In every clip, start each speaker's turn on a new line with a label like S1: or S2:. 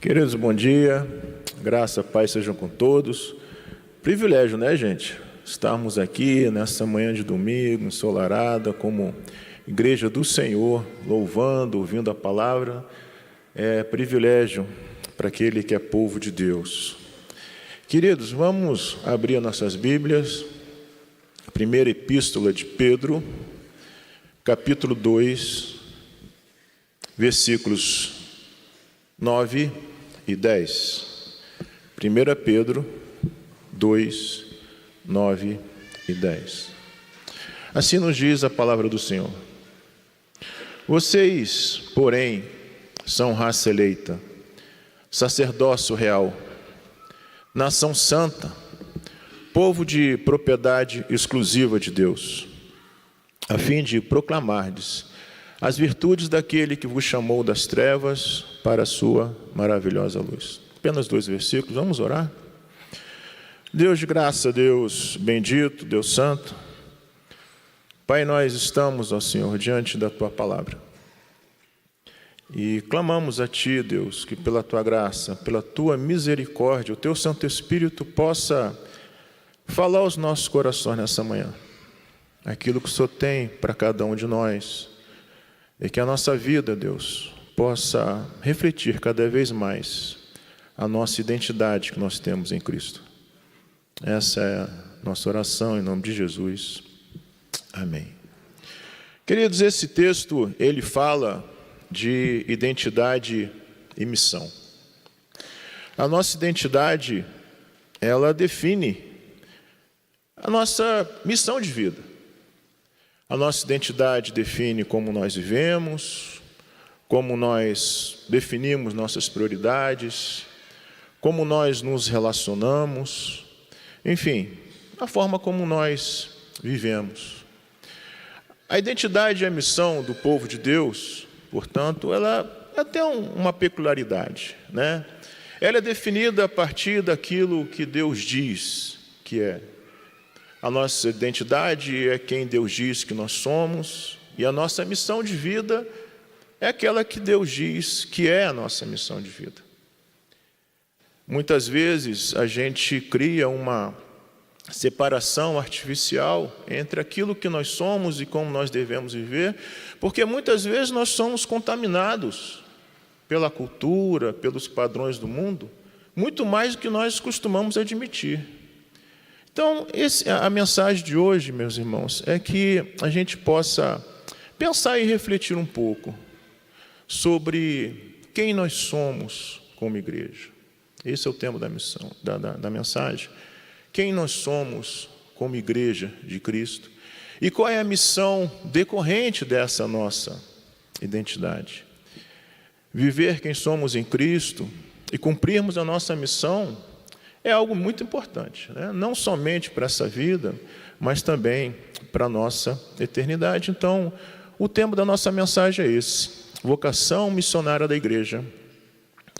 S1: Queridos, bom dia, graça e paz sejam com todos. Privilégio, né, gente? Estarmos aqui nessa manhã de domingo, ensolarada, como igreja do Senhor, louvando, ouvindo a palavra. É privilégio para aquele que é povo de Deus. Queridos, vamos abrir nossas Bíblias, primeira epístola de Pedro, capítulo 2, versículos 9 e 10. 1 Pedro 2, 9 e 10. Assim nos diz a palavra do Senhor. Vocês, porém, são raça eleita, sacerdócio real, nação santa, povo de propriedade exclusiva de Deus, a fim de proclamardes as virtudes daquele que vos chamou das trevas para a sua maravilhosa luz. Apenas 2 versículos, vamos orar? Deus de graça, Deus bendito, Deus santo, Pai, nós estamos, ó Senhor, diante da Tua palavra e clamamos a Ti, Deus, que pela Tua graça, pela Tua misericórdia, o Teu Santo Espírito possa falar aos nossos corações nessa manhã, aquilo que o Senhor tem para cada um de nós, e que a nossa vida, Deus, possa refletir cada vez mais a nossa identidade que nós temos em Cristo. Essa é a nossa oração em nome de Jesus. Amém. Queridos, esse texto, ele fala de identidade e missão. A nossa identidade, ela define a nossa missão de vida. A nossa identidade define como nós vivemos, como nós definimos nossas prioridades, como nós nos relacionamos, enfim, a forma como nós vivemos. A identidade e a missão do povo de Deus, portanto, ela tem uma peculiaridade, né? Ela é definida a partir daquilo que Deus diz que é. A nossa identidade é quem Deus diz que nós somos, e a nossa missão de vida é aquela que Deus diz que é a nossa missão de vida. Muitas vezes a gente cria uma separação artificial entre aquilo que nós somos e como nós devemos viver, porque muitas vezes nós somos contaminados pela cultura, pelos padrões do mundo, muito mais do que nós costumamos admitir. Então, a mensagem de hoje, meus irmãos, é que a gente possa pensar e refletir um pouco sobre quem nós somos como igreja. Esse é o tema da missão, da mensagem. Quem nós somos como igreja de Cristo e qual é a missão decorrente dessa nossa identidade. Viver quem somos em Cristo e cumprirmos a nossa missão é algo muito importante, né? Não somente para essa vida, mas também para a nossa eternidade. Então, o tema da nossa mensagem é esse: vocação missionária da igreja,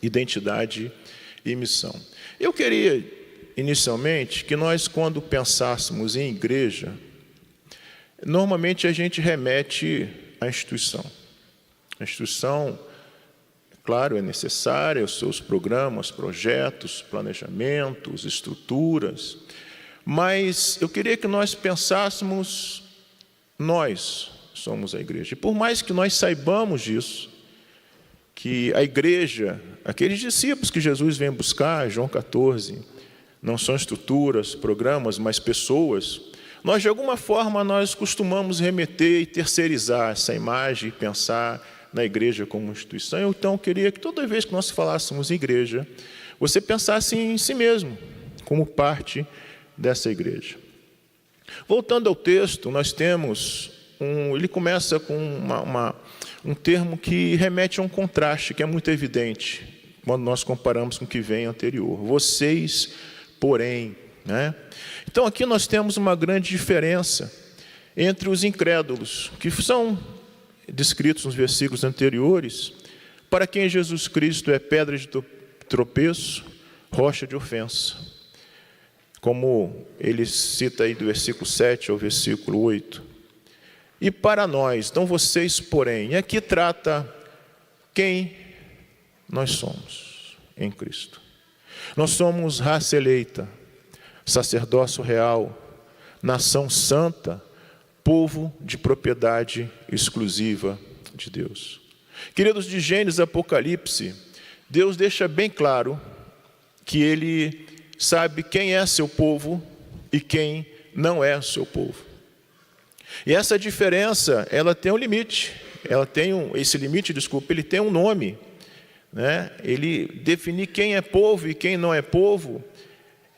S1: identidade e missão. Eu queria, inicialmente, que nós, quando pensássemos em igreja, normalmente a gente remete à instituição. A instituição, claro, é necessária, os seus programas, projetos, planejamentos, estruturas, mas eu queria que nós pensássemos, nós somos a igreja. E por mais que nós saibamos disso, que a igreja, aqueles discípulos que Jesus vem buscar, João 14, não são estruturas, programas, mas pessoas, nós de alguma forma nós costumamos remeter e terceirizar essa imagem e pensar na igreja como instituição. Então, eu queria que toda vez que nós falássemos em igreja, você pensasse em si mesmo, como parte dessa igreja. Voltando ao texto, nós temos, ele começa com um termo que remete a um contraste, que é muito evidente, quando nós comparamos com o que vem anterior. Vocês, porém, né? Então, aqui nós temos uma grande diferença entre os incrédulos, que são descritos nos versículos anteriores, para quem Jesus Cristo é pedra de tropeço, rocha de ofensa. Como ele cita aí do versículo 7 ao versículo 8. E para nós, então vocês, porém, e aqui trata quem nós somos. em Cristo. Nós somos raça eleita, sacerdócio real, nação santa, povo de propriedade exclusiva de Deus. Queridos, de Gênesis a Apocalipse, Deus deixa bem claro que Ele sabe quem é seu povo e quem não é seu povo. E essa diferença, ela tem um limite, ele tem um nome, né? Ele definir quem é povo e quem não é povo.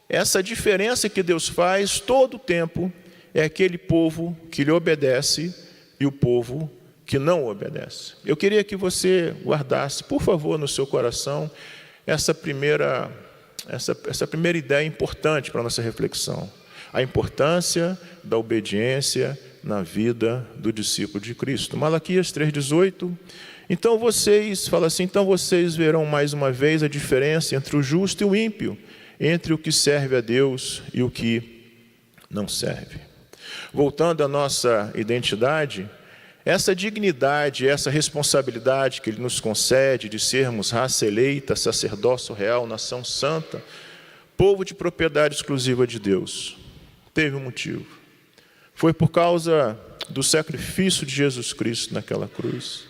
S1: Essa diferença que Deus faz todo o tempo é aquele povo que lhe obedece e o povo que não obedece. Eu queria que você guardasse, por favor, no seu coração, essa primeira ideia importante para a nossa reflexão. A importância da obediência na vida do discípulo de Cristo. Malaquias 3,18. Então vocês verão mais uma vez a diferença entre o justo e o ímpio, entre o que serve a Deus e o que não serve. Voltando à nossa identidade, essa dignidade, essa responsabilidade que Ele nos concede de sermos raça eleita, sacerdócio real, nação santa, povo de propriedade exclusiva de Deus, teve um motivo. Foi por causa do sacrifício de Jesus Cristo naquela cruz,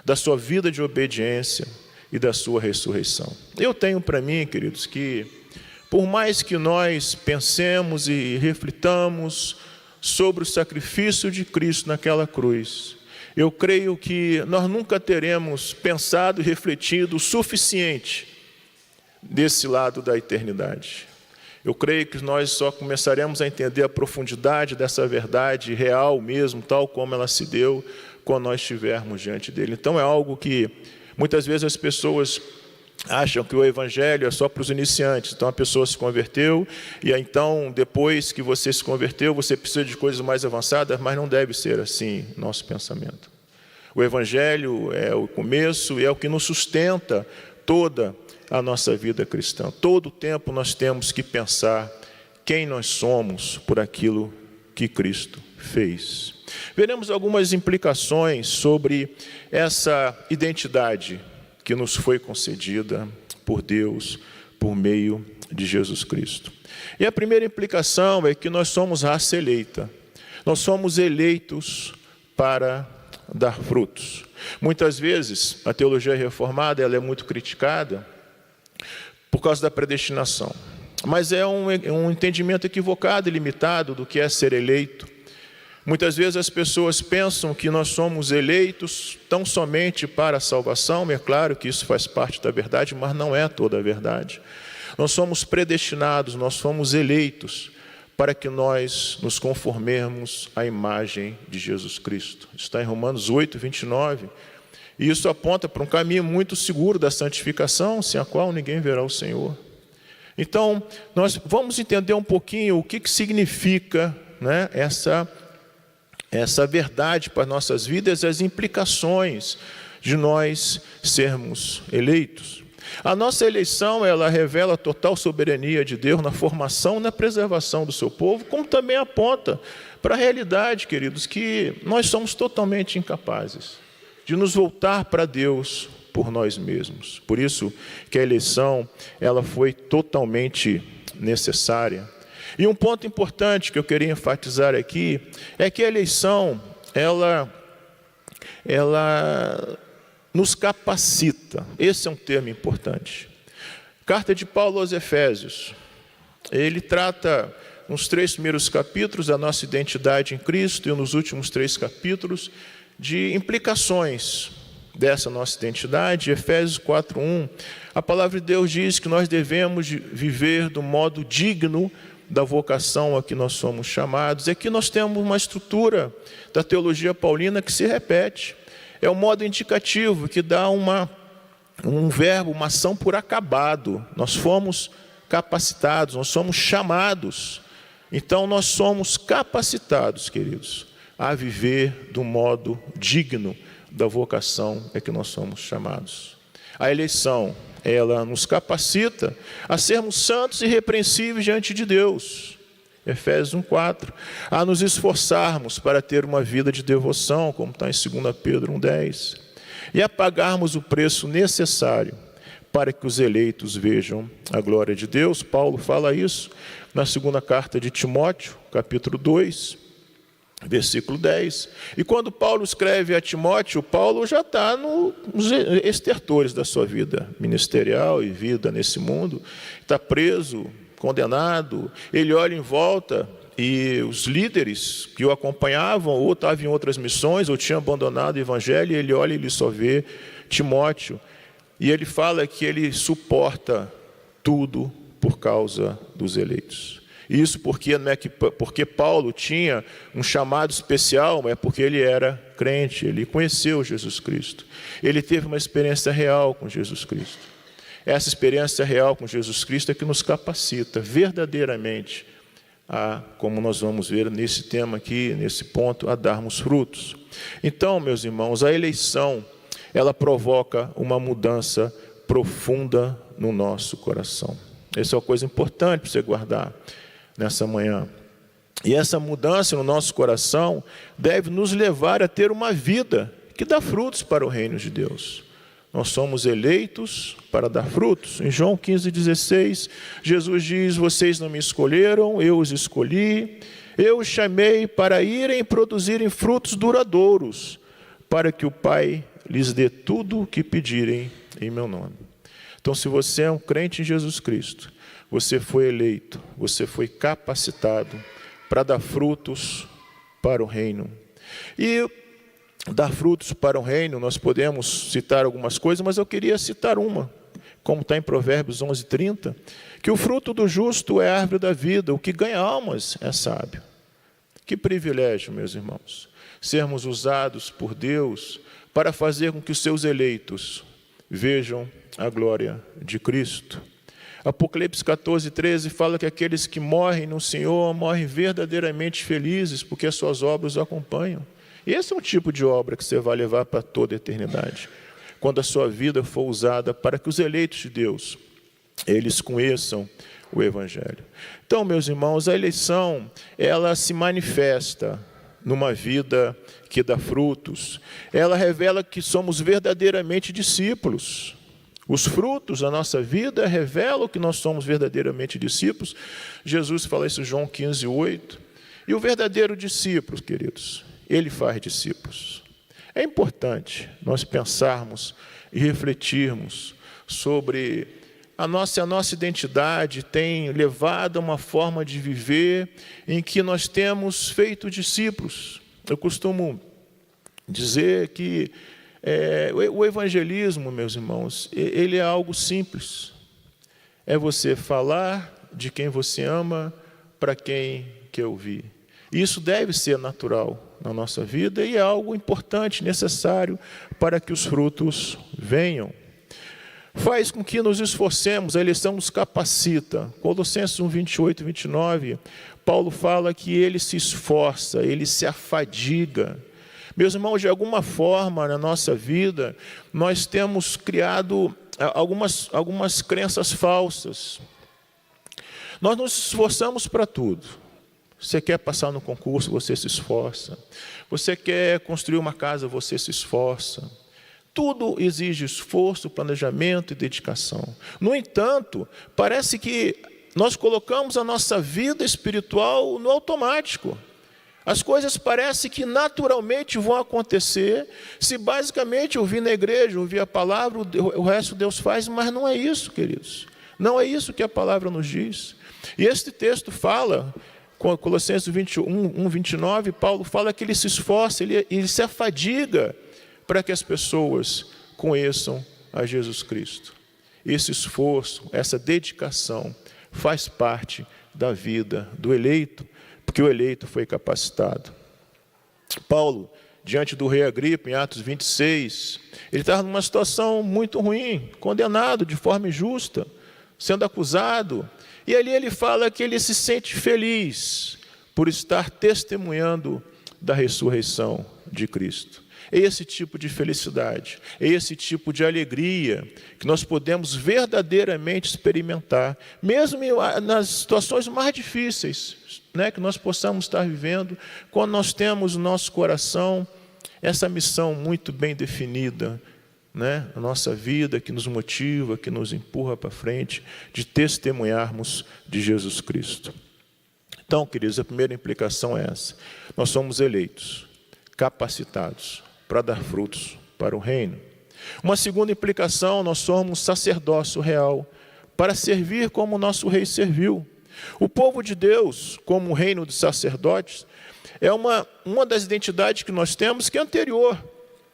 S1: da sua vida de obediência e da sua ressurreição. Eu tenho para mim, queridos, que por mais que nós pensemos e reflitamos sobre o sacrifício de Cristo naquela cruz, eu creio que nós nunca teremos pensado e refletido o suficiente desse lado da eternidade. Eu creio que nós só começaremos a entender a profundidade dessa verdade real mesmo, tal como ela se deu, quando nós estivermos diante dele. Então é algo que muitas vezes as pessoas acham que o evangelho é só para os iniciantes. Então a pessoa se converteu e então depois que você se converteu, você precisa de coisas mais avançadas, mas não deve ser assim nosso pensamento. O evangelho é o começo e é o que nos sustenta toda a nossa vida cristã. Todo o tempo nós temos que pensar quem nós somos por aquilo que Cristo fez. Veremos algumas implicações sobre essa identidade que nos foi concedida por Deus por meio de Jesus Cristo. E a primeira implicação é que nós somos raça eleita. Nós somos eleitos para dar frutos. Muitas vezes a teologia reformada ela é muito criticada por causa da predestinação. Mas é um entendimento equivocado e limitado do que é ser eleito. Muitas vezes as pessoas pensam que nós somos eleitos tão somente para a salvação, e é claro que isso faz parte da verdade, mas não é toda a verdade. Nós somos predestinados, nós somos eleitos para que nós nos conformemos à imagem de Jesus Cristo. Está em Romanos 8, 29. E isso aponta para um caminho muito seguro da santificação, sem a qual ninguém verá o Senhor. Então, nós vamos entender um pouquinho o que significa, né, essa verdade para as nossas vidas, as implicações de nós sermos eleitos. A nossa eleição, ela revela a total soberania de Deus na formação e na preservação do seu povo, como também aponta para a realidade, queridos, que nós somos totalmente incapazes de nos voltar para Deus por nós mesmos. Por isso que a eleição, ela foi totalmente necessária. E um ponto importante que eu queria enfatizar aqui é que a eleição, ela nos capacita. Esse é um termo importante. Carta de Paulo aos Efésios. Ele trata nos 3 primeiros capítulos da nossa identidade em Cristo e nos últimos 3 capítulos de implicações dessa nossa identidade. Efésios 4:1, a palavra de Deus diz que nós devemos viver do modo digno da vocação a que nós somos chamados. E aqui nós temos uma estrutura da teologia paulina que se repete. É um modo indicativo que dá um verbo, uma ação por acabado. Nós fomos capacitados, nós somos chamados. Então nós somos capacitados, queridos, a viver do modo digno da vocação a que nós somos chamados. A eleição, ela nos capacita a sermos santos e irrepreensíveis diante de Deus. Efésios 1:4. A nos esforçarmos para ter uma vida de devoção, como está em 2 Pedro 1:10. E a pagarmos o preço necessário para que os eleitos vejam a glória de Deus. Paulo fala isso na segunda carta de Timóteo, capítulo 2, versículo 10. E quando Paulo escreve a Timóteo, Paulo já está nos estertores da sua vida ministerial e vida nesse mundo. Está preso, condenado. Ele olha em volta e os líderes que o acompanhavam ou estavam em outras missões ou tinham abandonado o evangelho, e ele olha e ele só vê Timóteo. E ele fala que ele suporta tudo por causa dos eleitos. Isso porque não é porque Paulo tinha um chamado especial, mas é porque ele era crente, ele conheceu Jesus Cristo. Ele teve uma experiência real com Jesus Cristo. Essa experiência real com Jesus Cristo é que nos capacita verdadeiramente a, como nós vamos ver nesse tema aqui, nesse ponto, a darmos frutos. Então, meus irmãos, a eleição, ela provoca uma mudança profunda no nosso coração. Essa é uma coisa importante para você guardar nessa manhã. E essa mudança no nosso coração deve nos levar a ter uma vida que dá frutos para o reino de Deus. Nós somos eleitos para dar frutos. Em João 15,16, Jesus diz: vocês não me escolheram, eu os escolhi. Eu os chamei para irem produzirem frutos duradouros, para que o Pai lhes dê tudo o que pedirem em meu nome. Então, se você é um crente em Jesus Cristo, você foi eleito, você foi capacitado para dar frutos para o reino. E dar frutos para o reino, nós podemos citar algumas coisas, mas eu queria citar uma, como está em Provérbios 11:30, que o fruto do justo é a árvore da vida, o que ganha almas é sábio. Que privilégio, meus irmãos, sermos usados por Deus para fazer com que os seus eleitos vejam a glória de Cristo. Apocalipse 14:13 fala que aqueles que morrem no Senhor morrem verdadeiramente felizes, porque as suas obras os acompanham. E esse é um tipo de obra que você vai levar para toda a eternidade, quando a sua vida for usada para que os eleitos de Deus, eles conheçam o Evangelho. Então, meus irmãos, a eleição, ela se manifesta numa vida que dá frutos. Ela revela que somos verdadeiramente discípulos. Os frutos da nossa vida revelam que nós somos verdadeiramente discípulos. Jesus fala isso em João 15:8. E o verdadeiro discípulo, queridos, ele faz discípulos. É importante nós pensarmos e refletirmos sobre a nossa identidade tem levado a uma forma de viver em que nós temos feito discípulos. Eu costumo dizer que o evangelismo, meus irmãos, ele é algo simples. É você falar de quem você ama para quem quer ouvir. Isso deve ser natural na nossa vida e é algo importante, necessário para que os frutos venham. Faz com que nos esforcemos, a eleição nos capacita. Colossenses 1:28 e 29, Paulo fala que ele se esforça, ele se afadiga. Meus irmãos, de alguma forma na nossa vida, nós temos criado algumas crenças falsas. Nós nos esforçamos para tudo. Você quer passar no concurso, você se esforça. Você quer construir uma casa, você se esforça. Tudo exige esforço, planejamento e dedicação. No entanto, parece que nós colocamos a nossa vida espiritual no automático. As coisas parecem que naturalmente vão acontecer, se basicamente ouvir na igreja, ouvir a palavra, o resto Deus faz, mas não é isso, queridos. Não é isso que a palavra nos diz. E este texto fala, Colossenses 1:29, Paulo fala que ele se esforça, ele se afadiga para que as pessoas conheçam a Jesus Cristo. Esse esforço, essa dedicação faz parte da vida do eleito, porque o eleito foi capacitado. Paulo, diante do rei Agripa, em Atos 26, ele estava numa situação muito ruim, condenado de forma injusta, sendo acusado, e ali ele fala que ele se sente feliz por estar testemunhando da ressurreição de Cristo. É esse tipo de felicidade, é esse tipo de alegria que nós podemos verdadeiramente experimentar, mesmo nas situações mais difíceis, que nós possamos estar vivendo, quando nós temos no nosso coração essa missão muito bem definida. né, na nossa vida, que nos motiva, que nos empurra para frente, de testemunharmos de Jesus Cristo. Então, queridos, a primeira implicação é essa. Nós somos eleitos, capacitados para dar frutos para o reino. Uma segunda implicação, nós somos sacerdócio real, para servir como o nosso rei serviu. O povo de Deus, como o reino de sacerdotes, é uma das identidades que nós temos que é anterior,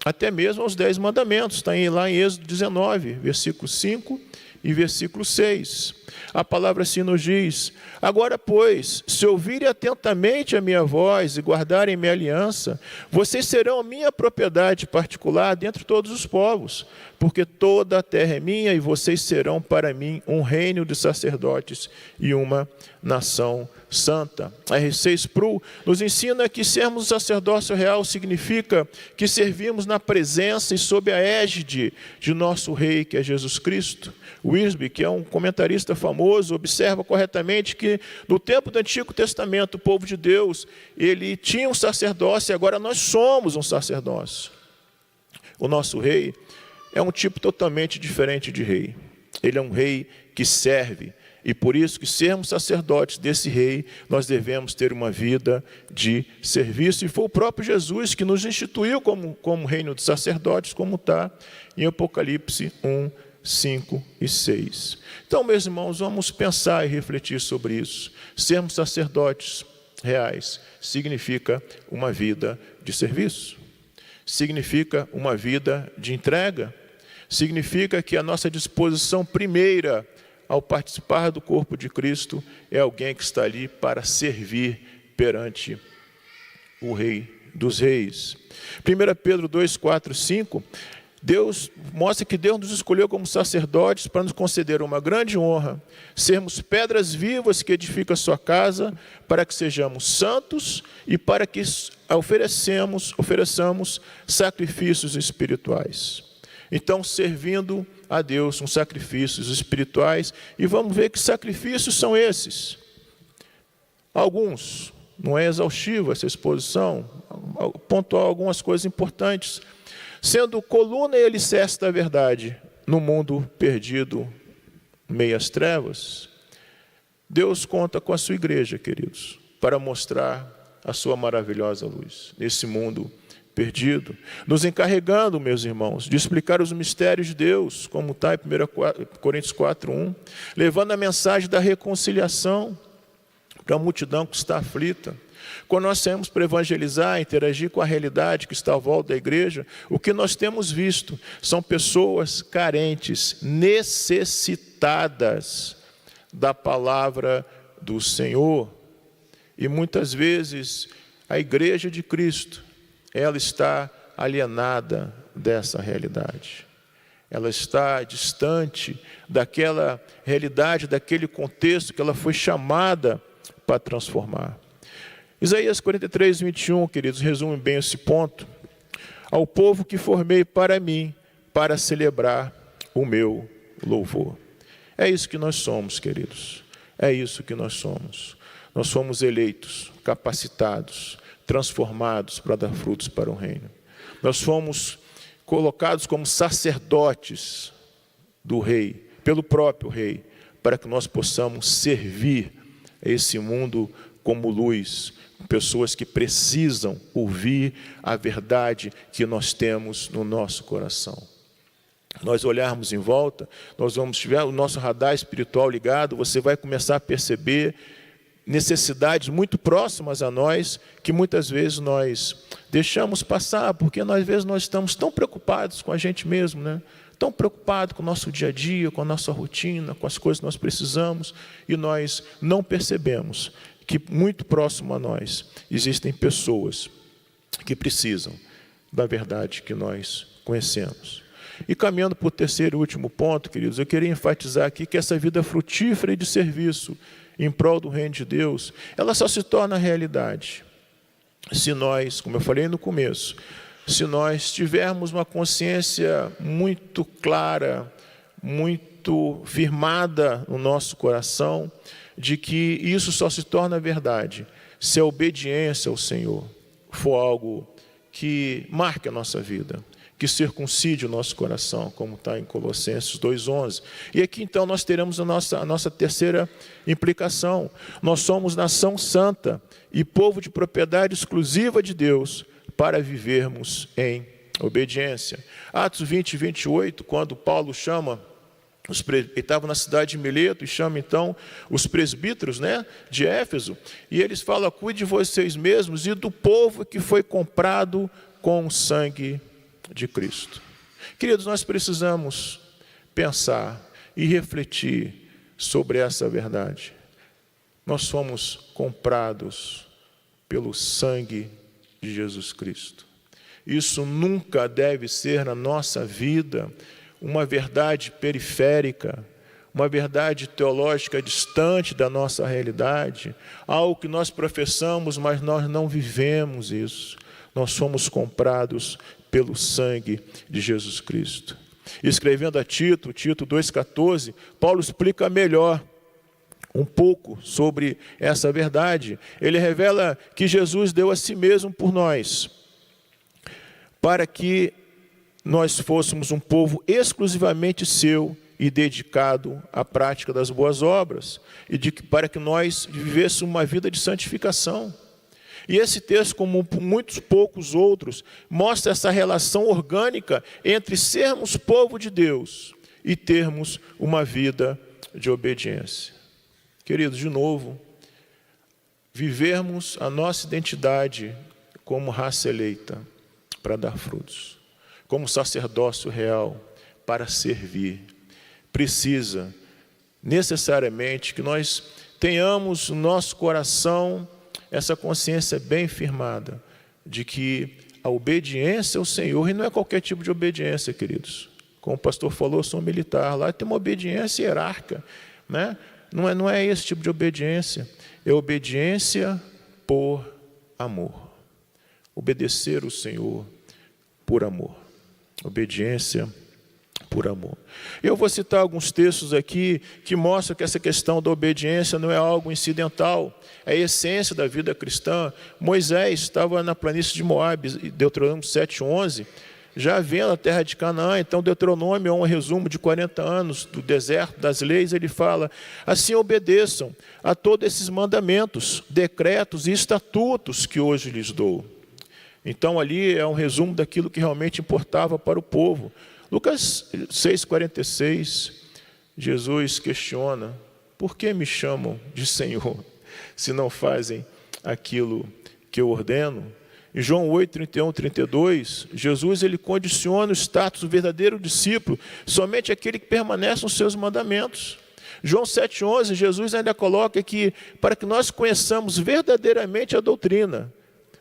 S1: até mesmo aos 10 mandamentos. Está lá em Êxodo 19, versículo 5 e versículo 6. A palavra assim nos diz: agora, pois, se ouvirem atentamente a minha voz e guardarem minha aliança, vocês serão a minha propriedade particular dentre todos os povos, porque toda a terra é minha e vocês serão para mim um reino de sacerdotes e uma nação santa. A R6 Pro nos ensina que sermos sacerdócio real significa que servimos na presença e sob a égide de nosso rei, que é Jesus Cristo. Wiersbe, que é um comentarista famoso, observa corretamente que no tempo do Antigo Testamento, o povo de Deus, ele tinha um sacerdócio e agora nós somos um sacerdócio. O nosso rei é um tipo totalmente diferente de rei. Ele é um rei que serve. E por isso que sermos sacerdotes desse rei, nós devemos ter uma vida de serviço. E foi o próprio Jesus que nos instituiu como reino de sacerdotes, como está em Apocalipse 1, 5 e 6. Então, meus irmãos, vamos pensar e refletir sobre isso. Sermos sacerdotes reais significa uma vida de serviço, significa uma vida de entrega, significa que a nossa disposição primeira ao participar do corpo de Cristo é alguém que está ali para servir perante o Rei dos Reis. 1 Pedro 2, 4, 5, Deus mostra que Deus nos escolheu como sacerdotes para nos conceder uma grande honra, sermos pedras vivas que edificam a sua casa, para que sejamos santos e para que ofereçamos sacrifícios espirituais. Então, servindo a Deus com sacrifícios espirituais, e vamos ver que sacrifícios são esses. Alguns, não é exaustiva essa exposição, pontuar algumas coisas importantes. Sendo coluna e alicerce da verdade no mundo perdido, meias trevas, Deus conta com a sua igreja, queridos, para mostrar a sua maravilhosa luz nesse mundo perdido, nos encarregando, meus irmãos, de explicar os mistérios de Deus, como está em 1 Coríntios 4:1, levando a mensagem da reconciliação para a multidão que está aflita. Quando nós saímos para evangelizar, interagir com a realidade que está à volta da igreja, o que nós temos visto são pessoas carentes, necessitadas da palavra do Senhor. E muitas vezes a igreja de Cristo, ela está alienada dessa realidade. Ela está distante daquela realidade, daquele contexto que ela foi chamada para transformar. Isaías 43, 21, queridos, resume bem esse ponto. Ao povo que formei para mim, para celebrar o meu louvor. É isso que nós somos, queridos. É isso que nós somos. Nós somos eleitos, capacitados, transformados para dar frutos para o reino. Nós fomos colocados como sacerdotes do rei, pelo próprio rei, para que nós possamos servir a esse mundo como luz, pessoas que precisam ouvir a verdade que nós temos no nosso coração. Nós olharmos em volta, nós vamos tiver o nosso radar espiritual ligado, você vai começar a perceber necessidades muito próximas a nós, que muitas vezes nós deixamos passar, porque às vezes nós estamos tão preocupados com a gente mesmo, né? Tão preocupados com o nosso dia a dia, com a nossa rotina, com as coisas que nós precisamos, e nós não percebemos que muito próximo a nós existem pessoas que precisam da verdade que nós conhecemos. E caminhando para o terceiro e último ponto, queridos, eu queria enfatizar aqui que essa vida frutífera e de serviço em prol do reino de Deus, ela só se torna realidade se nós, como eu falei no começo, se nós tivermos uma consciência muito clara, muito firmada no nosso coração, de que isso só se torna verdade se a obediência ao Senhor for algo que marque a nossa vida, que circuncide o nosso coração, como está em Colossenses 2,11. E aqui então nós teremos a nossa terceira implicação. Nós somos nação santa e povo de propriedade exclusiva de Deus para vivermos em obediência. Atos 20 e 28, quando Paulo chama, ele estava na cidade de Mileto e chama então os presbíteros, de Éfeso, e eles falam: cuide de vocês mesmos e do povo que foi comprado com o sangue de Cristo. Queridos, nós precisamos pensar e refletir sobre essa verdade. Nós somos comprados pelo sangue de Jesus Cristo. Isso nunca deve ser na nossa vida uma verdade periférica, uma verdade teológica distante da nossa realidade, algo que nós professamos, mas nós não vivemos isso. Nós somos comprados pelo sangue de Jesus Cristo. Escrevendo a Tito 2,14, Paulo explica melhor um pouco sobre essa verdade. Ele revela que Jesus deu a si mesmo por nós, para que nós fôssemos um povo exclusivamente seu e dedicado à prática das boas obras, e para que nós vivêssemos uma vida de santificação. E esse texto, como muitos poucos outros, mostra essa relação orgânica entre sermos povo de Deus e termos uma vida de obediência. Queridos, de novo, vivermos a nossa identidade como raça eleita para dar frutos, como sacerdócio real para servir, precisa necessariamente que nós tenhamos no nosso coração essa consciência bem firmada de que a obediência ao Senhor, e não é qualquer tipo de obediência, queridos. Como o pastor falou, eu sou um militar, lá tem uma obediência hierárquica, Não é esse tipo de obediência, é obediência por amor. Obedecer o Senhor por amor. Obediência por amor. Eu vou citar alguns textos aqui que mostram que essa questão da obediência não é algo incidental, é a essência da vida cristã. Moisés estava na planície de Moabe, Deuteronômio 7,11, já vendo a terra de Canaã. Então Deuteronômio é um resumo de 40 anos do deserto, das leis. Ele fala: assim obedeçam a todos esses mandamentos, decretos e estatutos que hoje lhes dou. Então ali é um resumo daquilo que realmente importava para o povo. Lucas 6,46, Jesus questiona: por que me chamam de Senhor, se não fazem aquilo que eu ordeno? Em João 8, 31, 32, Jesus ele condiciona o status do verdadeiro discípulo somente aquele que permanece nos seus mandamentos. João 7,11, Jesus ainda coloca que para que nós conheçamos verdadeiramente a doutrina,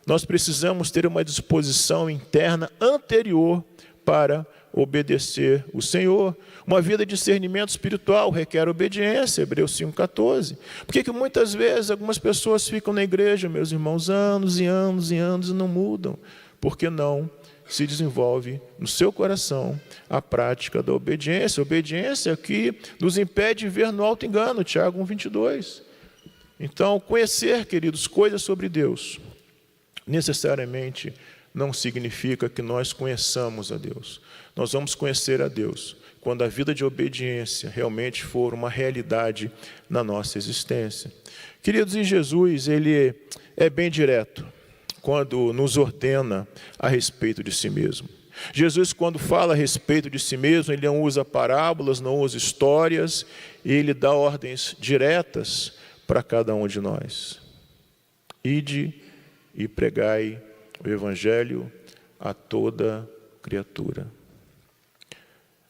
S1: nós precisamos ter uma disposição interna anterior para obedecer o Senhor. Uma vida de discernimento espiritual requer obediência, Hebreus 5,14. Por que muitas vezes algumas pessoas ficam na igreja, meus irmãos, anos e anos e anos e não mudam? Porque não se desenvolve no seu coração a prática da obediência. A obediência que nos impede de ver no alto engano, Tiago 1,22. Então, conhecer, queridos, coisas sobre Deus, necessariamente não significa que nós conheçamos a Deus. Nós vamos conhecer a Deus quando a vida de obediência realmente for uma realidade na nossa existência. Queridos, e Jesus, ele é bem direto quando nos ordena a respeito de si mesmo. Jesus, quando fala a respeito de si mesmo, ele não usa parábolas, não usa histórias, ele dá ordens diretas para cada um de nós. Ide e pregai o Evangelho a toda criatura.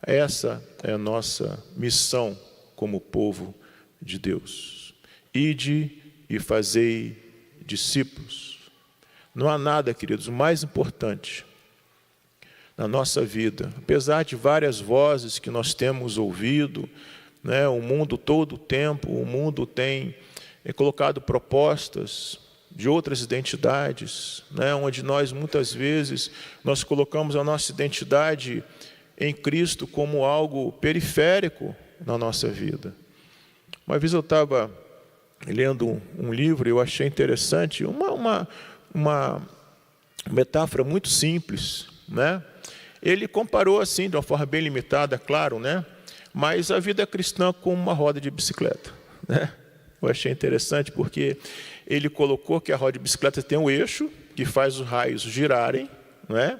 S1: Essa é a nossa missão como povo de Deus. Ide e fazei discípulos. Não há nada, queridos, mais importante na nossa vida, apesar de várias vozes que nós temos ouvido, o mundo todo o tempo, o mundo tem colocado propostas de outras identidades, onde nós muitas vezes nós colocamos a nossa identidade em Cristo como algo periférico na nossa vida. Uma vez eu estava lendo um livro e eu achei interessante, uma metáfora muito simples, Ele comparou assim, de uma forma bem limitada, claro, né? Mas a vida cristã com uma roda de bicicleta, né? Eu achei interessante porque ele colocou que a roda de bicicleta tem um eixo que faz os raios girarem, né?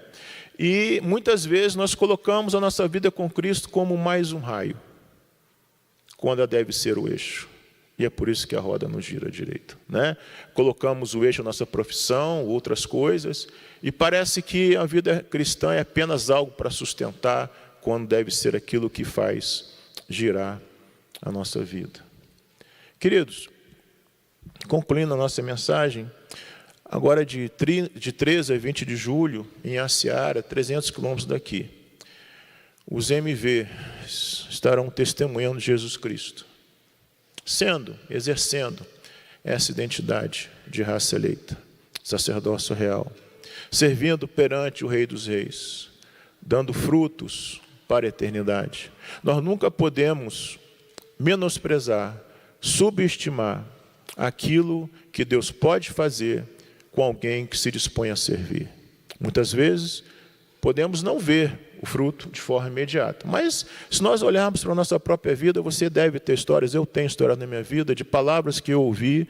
S1: E muitas vezes nós colocamos a nossa vida com Cristo como mais um raio, quando ela deve ser o eixo. E é por isso que a roda não gira direito, né? Colocamos o eixo na nossa profissão, outras coisas, e parece que a vida cristã é apenas algo para sustentar, quando deve ser aquilo que faz girar a nossa vida. Queridos, concluindo a nossa mensagem, agora de 13 a 20 de julho, em Aciara, 300 quilômetros daqui, os MV estarão testemunhando Jesus Cristo, exercendo essa identidade de raça eleita, sacerdócio real, servindo perante o Rei dos Reis, dando frutos para a eternidade. Nós nunca podemos menosprezar, subestimar aquilo que Deus pode fazer com alguém que se dispõe a servir. Muitas vezes podemos não ver o fruto de forma imediata, mas se nós olharmos para a nossa própria vida, você deve ter histórias, eu tenho histórias na minha vida, de palavras que eu ouvi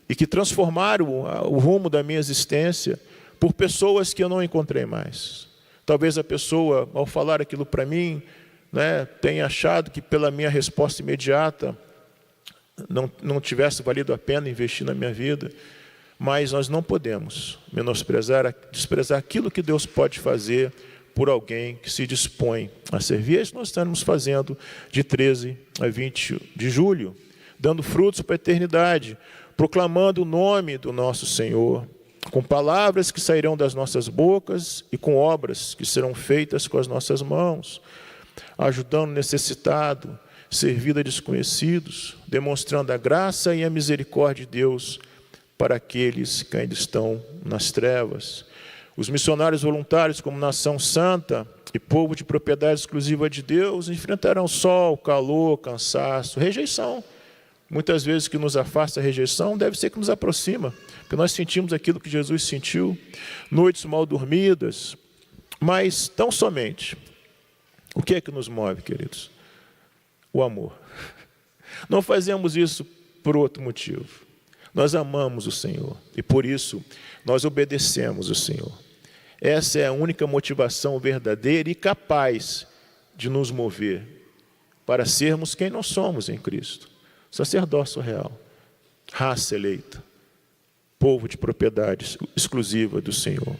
S1: e que transformaram o rumo da minha existência por pessoas que eu não encontrei mais. Talvez a pessoa, ao falar aquilo para mim, né, tenha achado que pela minha resposta imediata não tivesse valido a pena investir na minha vida, mas nós não podemos desprezar aquilo que Deus pode fazer por alguém que se dispõe a servir. É isso que nós estamos fazendo de 13 a 20 de julho, dando frutos para a eternidade, proclamando o nome do nosso Senhor, com palavras que sairão das nossas bocas e com obras que serão feitas com as nossas mãos, ajudando o necessitado, servindo a desconhecidos, demonstrando a graça e a misericórdia de Deus para aqueles que ainda estão nas trevas. Os missionários voluntários, como nação santa e povo de propriedade exclusiva de Deus, enfrentarão sol, calor, cansaço, rejeição. Muitas vezes que nos afasta a rejeição, deve ser que nos aproxima, porque nós sentimos aquilo que Jesus sentiu, noites mal dormidas, mas tão somente, o que é que nos move, queridos? O amor. Não fazemos isso por outro motivo. Nós amamos o Senhor e por isso nós obedecemos o Senhor. Essa é a única motivação verdadeira e capaz de nos mover para sermos quem nós somos em Cristo. Sacerdócio real, raça eleita, povo de propriedade exclusiva do Senhor.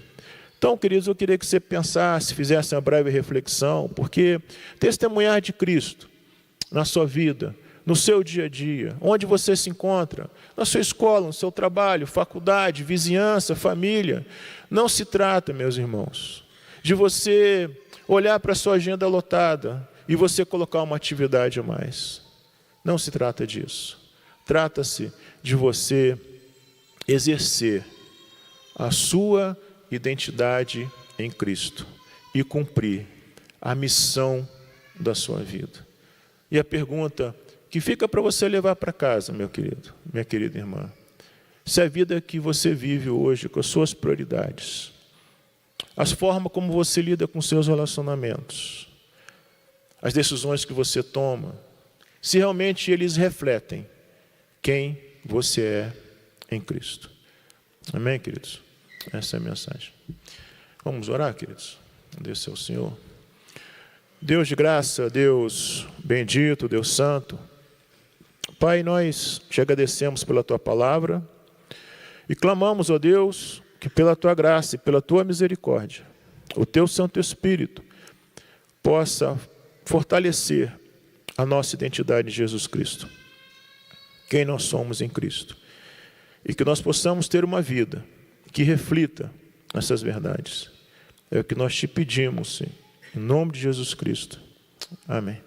S1: Então, queridos, eu queria que você pensasse, fizesse uma breve reflexão, porque testemunhar de Cristo na sua vida, no seu dia a dia, onde você se encontra, na sua escola, no seu trabalho, faculdade, vizinhança, família. Não se trata, meus irmãos, de você olhar para a sua agenda lotada e você colocar uma atividade a mais. Não se trata disso. Trata-se de você exercer a sua identidade em Cristo e cumprir a missão da sua vida. E a pergunta que fica para você levar para casa, meu querido, minha querida irmã, se a vida que você vive hoje, com as suas prioridades, as formas como você lida com seus relacionamentos, as decisões que você toma, se realmente eles refletem quem você é em Cristo. Amém, queridos? Essa é a mensagem. Vamos orar, queridos? Agradecer ao Senhor. Deus de graça, Deus bendito, Deus santo, Pai, nós te agradecemos pela Tua palavra e clamamos, ó Deus, que pela Tua graça e pela Tua misericórdia, o Teu Santo Espírito possa fortalecer a nossa identidade em Jesus Cristo, quem nós somos em Cristo, e que nós possamos ter uma vida que reflita essas verdades. É o que nós te pedimos, Senhor, em nome de Jesus Cristo. Amém.